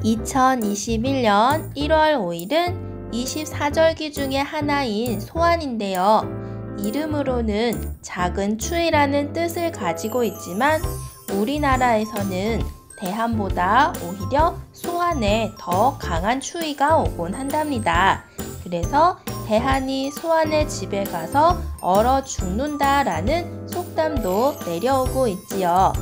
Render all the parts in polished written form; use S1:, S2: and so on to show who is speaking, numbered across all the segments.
S1: (2021년 1월 5일은) 24절기 중에 하나인 소환인데요. 이름으로는 작은 추위라는 뜻을 가지고 있지만 우리나라에서는 대한보다 오히려 소환에 더 강한 추위가 오곤 한답니다. 그래서 대한이 소환의 집에 가서 얼어 죽는다 라는 속담도 내려오고 있지요.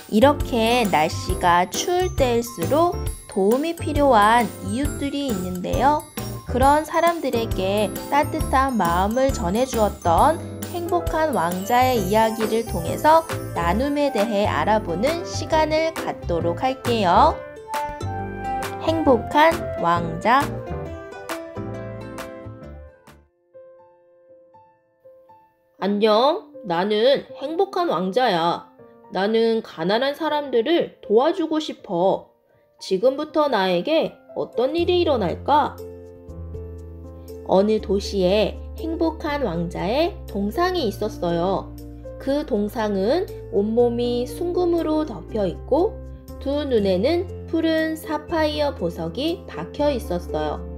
S1: 이렇게 날씨가 추울 때일수록 도움이 필요한 이웃들이 있는데요. 그런 사람들에게 따뜻한 마음을 전해주었던 행복한 왕자의 이야기를 통해서 나눔에 대해 알아보는 시간을 갖도록 할게요. 행복한 왕자.
S2: 안녕, 나는 행복한 왕자야. 나는 가난한 사람들을 도와주고 싶어. 지금부터 나에게 어떤 일이 일어날까?
S1: 어느 도시에 행복한 왕자의 동상이 있었어요. 그 동상은 온몸이 순금으로 덮여 있고 두 눈에는 푸른 사파이어 보석이 박혀 있었어요.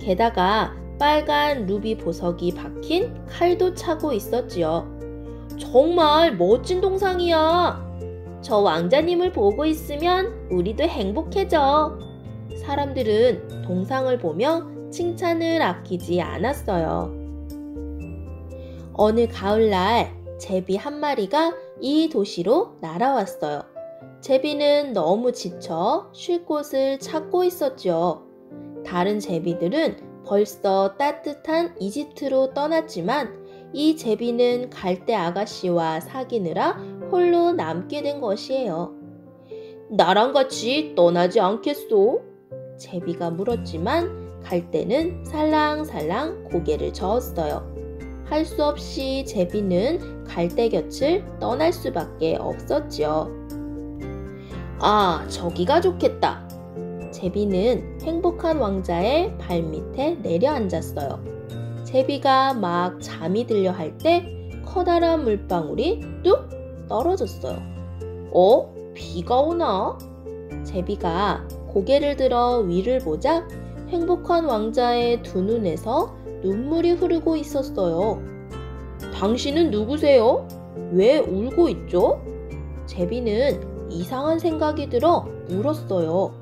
S1: 게다가 빨간 루비 보석이 박힌 칼도 차고 있었지요.
S2: 정말 멋진 동상이야.
S1: 저 왕자님을 보고 있으면 우리도 행복해져. 사람들은 동상을 보며 칭찬을 아끼지 않았어요. 어느 가을날 제비 한 마리가 이 도시로 날아왔어요. 제비는 너무 지쳐 쉴 곳을 찾고 있었죠. 다른 제비들은 벌써 따뜻한 이집트로 떠났지만 이 제비는 갈대 아가씨와 사귀느라 홀로 남게 된 것이에요.
S2: 나랑 같이 떠나지 않겠소?
S1: 제비가 물었지만 갈대는 살랑살랑 고개를 저었어요. 할 수 없이 제비는 갈대 곁을 떠날 수밖에 없었지요.
S2: 아, 저기가 좋겠다.
S1: 제비는 행복한 왕자의 발밑에 내려앉았어요. 제비가 막 잠이 들려 할 때 커다란 물방울이 뚝 떨어졌어요.
S2: 비가 오나?
S1: 제비가 고개를 들어 위를 보자 행복한 왕자의 두 눈에서 눈물이 흐르고 있었어요.
S2: 당신은 누구세요? 왜 울고 있죠?
S1: 제비는 이상한 생각이 들어 물었어요.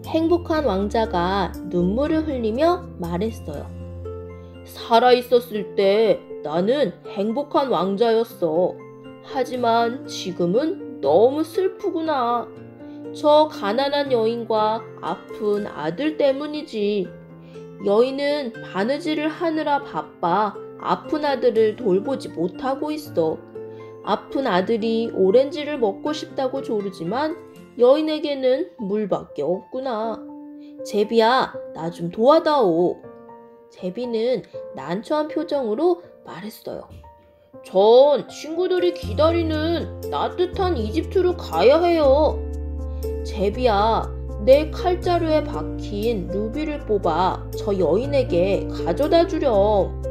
S1: 행복한 왕자가 눈물을 흘리며 말했어요.
S2: 살아있었을 때 나는 행복한 왕자였어. 하지만 지금은 너무 슬프구나. 저 가난한 여인과 아픈 아들 때문이지. 여인은 바느질을 하느라 바빠 아픈 아들을 돌보지 못하고 있어. 아픈 아들이 오렌지를 먹고 싶다고 조르지만 여인에게는 물밖에 없구나. 제비야, 나 좀 도와다오. 제비는 난처한 표정으로 말했어요. 전 친구들이 기다리는 따뜻한 이집트로 가야 해요.
S1: 제비야, 내 칼자루에 박힌 루비를 뽑아 저 여인에게 가져다 주렴.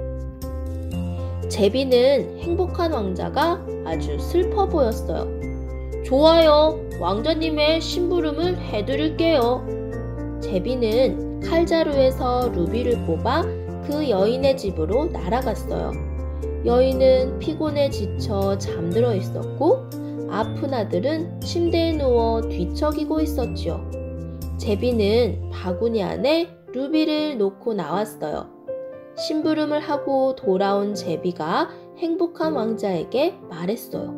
S1: 제비는 행복한 왕자가 아주 슬퍼 보였어요.
S2: 좋아요. 왕자님의 심부름을 해드릴게요.
S1: 제비는 칼자루에서 루비를 뽑아 그 여인의 집으로 날아갔어요. 여인은 피곤에 지쳐 잠들어 있었고 아픈 아들은 침대에 누워 뒤척이고 있었지요. 제비는 바구니 안에 루비를 놓고 나왔어요. 심부름을 하고 돌아온 제비가 행복한 왕자에게 말했어요.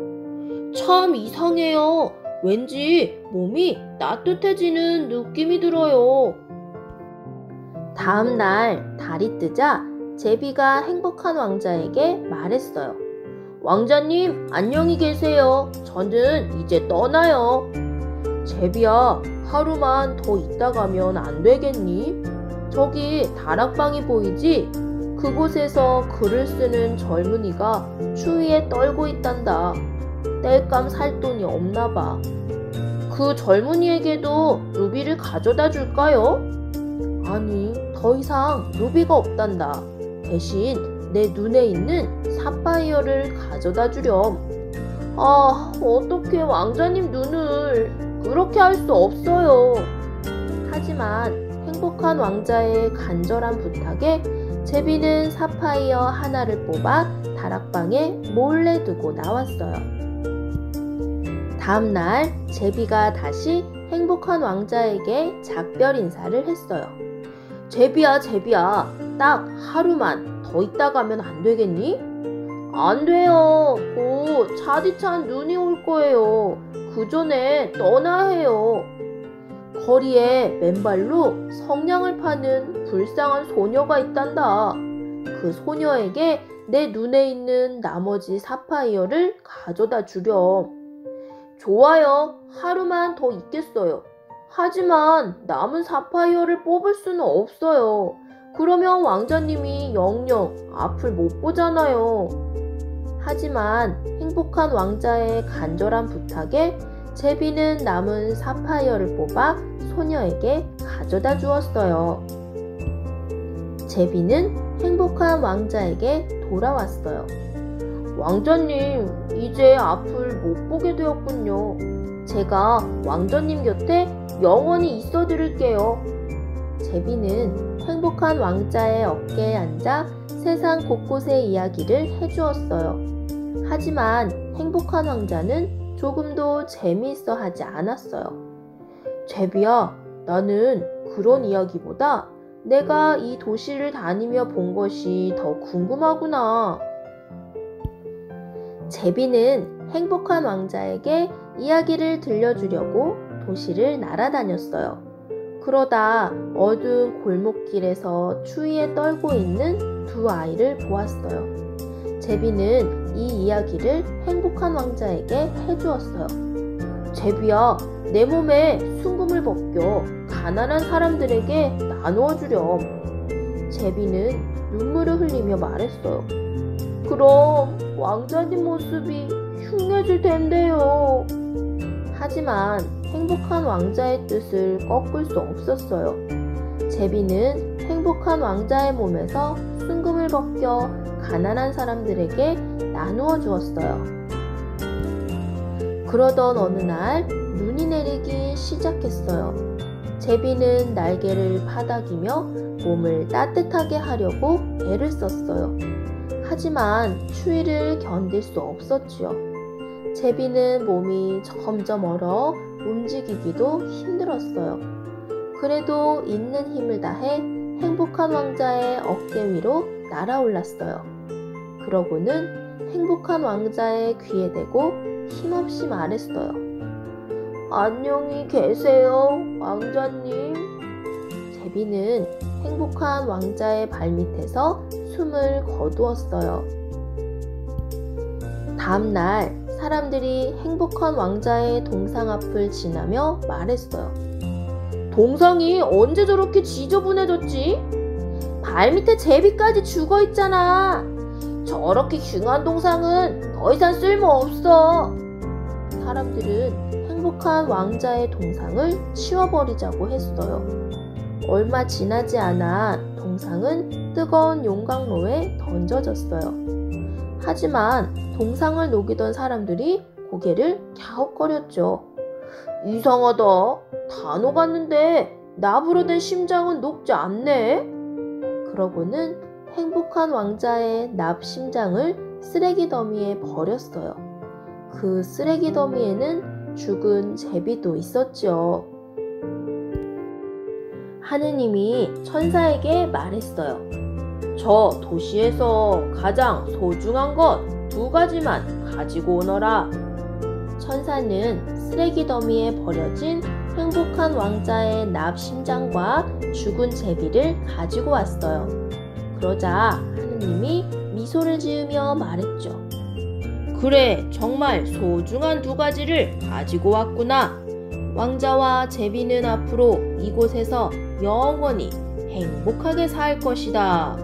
S2: 참 이상해요. 왠지 몸이 따뜻해지는 느낌이 들어요.
S1: 다음 날 달이 뜨자 제비가 행복한 왕자에게 말했어요.
S2: 왕자님, 안녕히 계세요. 저는 이제 떠나요.
S1: 제비야, 하루만 더 있다 가면 안 되겠니? 저기 다락방이 보이지? 그곳에서 글을 쓰는 젊은이가 추위에 떨고 있단다. 땔감 살 돈이 없나 봐.
S2: 그 젊은이에게도 루비를 가져다 줄까요?
S1: 아니, 더 이상 루비가 없단다. 대신 내 눈에 있는 사파이어를 가져다 주렴.
S2: 어떻게 왕자님 눈을 그렇게 할 수 없어요.
S1: 하지만 행복한 왕자의 간절한 부탁에 제비는 사파이어 하나를 뽑아 다락방에 몰래 두고 나왔어요. 다음날 제비가 다시 행복한 왕자에게 작별 인사를 했어요.
S2: 제비야, 딱 하루만 더 있다 가면 안 되겠니? 안 돼요. 곧 차디찬 눈이 올 거예요. 그 전에 떠나야 해요. 거리에 맨발로 성냥을 파는 불쌍한 소녀가 있단다. 그 소녀에게 내 눈에 있는 나머지 사파이어를 가져다 주렴. 좋아요. 하루만 더 있겠어요. 하지만 남은 사파이어를 뽑을 수는 없어요. 그러면 왕자님이 영영 앞을 못 보잖아요.
S1: 하지만 행복한 왕자의 간절한 부탁에 제비는 남은 사파이어를 뽑아 소녀에게 가져다 주었어요. 제비는 행복한 왕자에게 돌아왔어요.
S2: 왕자님, 이제 앞을 못 보게 되었군요. 제가 왕자님 곁에 영원히 있어 드릴게요.
S1: 제비는 행복한 왕자의 어깨에 앉아 세상 곳곳의 이야기를 해주었어요. 하지만 행복한 왕자는 조금도 재미있어 하지 않았어요.
S2: 제비야, 나는 그런 이야기보다 내가 이 도시를 다니며 본 것이 더 궁금하구나.
S1: 제비는 행복한 왕자에게 이야기를 들려주려고 도시를 날아다녔어요. 그러다 어두운 골목길에서 추위에 떨고 있는 두 아이를 보았어요. 제비는 이 이야기를 행복한 왕자에게 해주었어요.
S2: 제비야, 내 몸에 순금을 벗겨 가난한 사람들에게 나누어 주렴.
S1: 제비는 눈물을 흘리며 말했어요.
S2: 그럼 왕자님 모습이 흉해질 텐데요.
S1: 하지만 행복한 왕자의 뜻을 꺾을 수 없었어요. 제비는 행복한 왕자의 몸에서 순금을 벗겨 가난한 사람들에게 나누어 주었어요. 그러던 어느 날 눈이 내리기 시작했어요. 제비는 날개를 파닥이며 몸을 따뜻하게 하려고 애를 썼어요. 하지만 추위를 견딜 수 없었지요. 제비는 몸이 점점 얼어 움직이기도 힘들었어요. 그래도 있는 힘을 다해 행복한 왕자의 어깨 위로 날아올랐어요. 그러고는 행복한 왕자의 귀에 대고 힘없이 말했어요.
S2: 안녕히 계세요, 왕자님.
S1: 제비는 행복한 왕자의 발밑에서 숨을 거두었어요. 다음날 사람들이 행복한 왕자의 동상 앞을 지나며 말했어요.
S2: 동상이 언제 저렇게 지저분해졌지? 발밑에 제비까지 죽어있잖아. 저렇게 흉한 동상은 더 이상 쓸모없어.
S1: 사람들은 행복한 왕자의 동상을 치워버리자고 했어요. 얼마 지나지 않아 동상은 뜨거운 용광로에 던져졌어요. 하지만 동상을 녹이던 사람들이 고개를 갸웃거렸죠.
S2: 이상하다. 다 녹았는데 납으로 된 심장은 녹지 않네.
S1: 그러고는 행복한 왕자의 납 심장을 쓰레기 더미에 버렸어요. 그 쓰레기 더미에는 죽은 제비도 있었죠. 하느님이 천사에게 말했어요.
S2: 저 도시에서 가장 소중한 것 2가지만 가지고 오너라.
S1: 천사는 쓰레기 더미에 버려진 행복한 왕자의 납 심장과 죽은 제비를 가지고 왔어요. 그러자 하느님이 미소를 지으며 말했죠.
S2: 그래, 정말 소중한 2가지를 가지고 왔구나.
S1: 왕자와 제비는 앞으로 이곳에서 영원히 행복하게 살 것이다.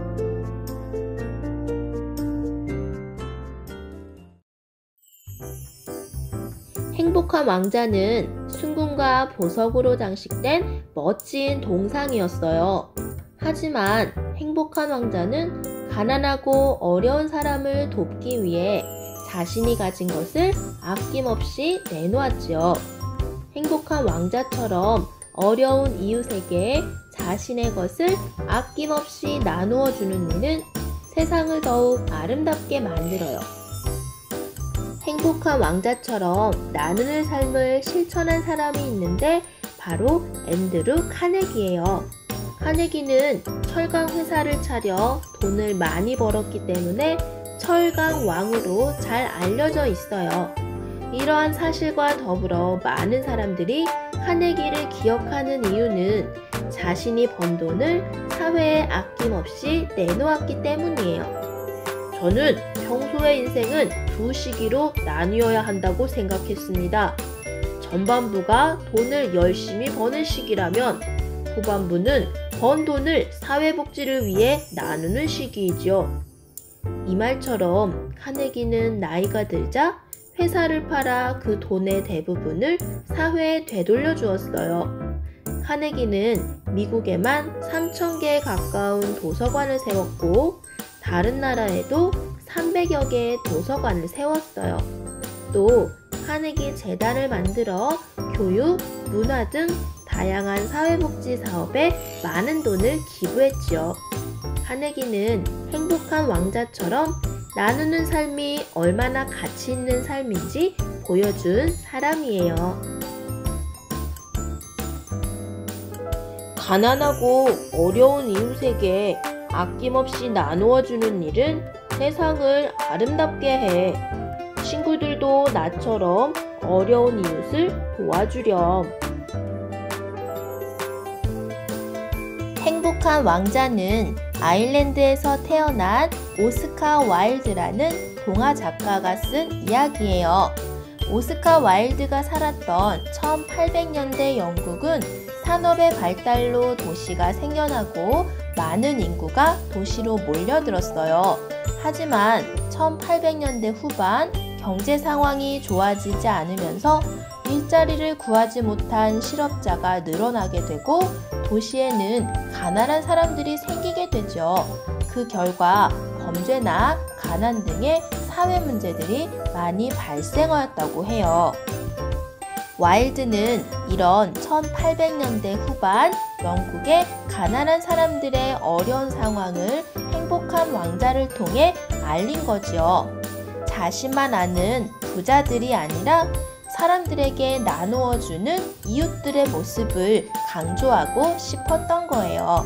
S1: 행복한 왕자는 순금과 보석으로 장식된 멋진 동상이었어요. 하지만 행복한 왕자는 가난하고 어려운 사람을 돕기 위해 자신이 가진 것을 아낌없이 내놓았지요. 행복한 왕자처럼 어려운 이웃에게 자신의 것을 아낌없이 나누어 주는 일은 세상을 더욱 아름답게 만들어요. 행복한 왕자처럼 나누는 삶을 실천한 사람이 있는데 바로 앤드루 카네기예요. 카네기는 철강 회사를 차려 돈을 많이 벌었기 때문에 철강 왕으로 잘 알려져 있어요. 이러한 사실과 더불어 많은 사람들이 카네기를 기억하는 이유는 자신이 번 돈을 사회에 아낌없이 내놓았기 때문이에요. 저는 평소의 인생은 두 시기로 나뉘어야 한다고 생각했습니다. 전반부가 돈을 열심히 버는 시기라면 후반부는 번 돈을 사회복지를 위해 나누는 시기이죠. 이 말처럼 카네기는 나이가 들자 회사를 팔아 그 돈의 대부분을 사회에 되돌려 주었어요. 카네기는 미국에만 3,000개에 가까운 도서관을 세웠고 다른 나라에도 300여 개의 도서관을 세웠어요. 또 카네기 재단을 만들어 교육, 문화 등 다양한 사회복지 사업에 많은 돈을 기부했지요. 카네기는 행복한 왕자처럼 나누는 삶이 얼마나 가치 있는 삶인지 보여준 사람이에요. 가난하고 어려운 이웃에게 아낌없이 나누어주는 일은 세상을 아름답게 해. 친구들도 나처럼 어려운 이웃을 도와주렴. 행복한 왕자는 아일랜드에서 태어난 오스카 와일드라는 동화 작가가 쓴 이야기예요. 오스카 와일드가 살았던 1800년대 영국은 산업의 발달로 도시가 생겨나고 많은 인구가 도시로 몰려들었어요. 하지만 1800년대 후반 경제 상황이 좋아지지 않으면서 일자리를 구하지 못한 실업자가 늘어나게 되고 도시에는 가난한 사람들이 생기게 되죠. 그 결과 범죄나 가난 등의 사회 문제들이 많이 발생하였다고 해요. 와일드는 이런 1800년대 후반 영국의 가난한 사람들의 어려운 상황을 행복한 왕자를 통해 알린 거지요. 자신만 아는 부자들이 아니라 사람들에게 나누어주는 이웃들의 모습을 강조하고 싶었던 거예요.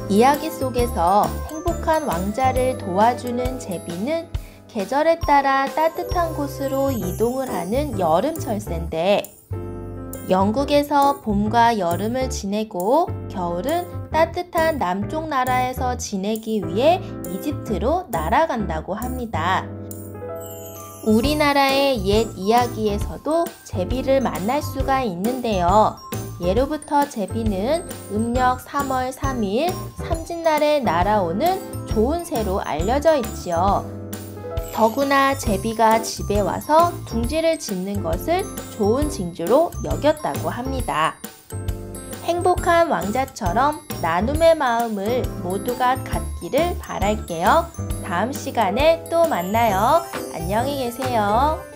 S1: 이야기 속에서 행복한 왕자를 도와주는 제비는 계절에 따라 따뜻한 곳으로 이동을 하는 여름철새인데 영국에서 봄과 여름을 지내고 겨울은 따뜻한 남쪽 나라에서 지내기 위해 이집트로 날아간다고 합니다. 우리나라의 옛 이야기에서도 제비를 만날 수가 있는데요. 예로부터 제비는 음력 3월 3일 삼진날에 날아오는 좋은 새로 알려져 있지요. 더구나 제비가 집에 와서 둥지를 짓는 것을 좋은 징조로 여겼다고 합니다. 행복한 왕자처럼 나눔의 마음을 모두가 갖기를 바랄게요. 다음 시간에 또 만나요. 안녕히 계세요.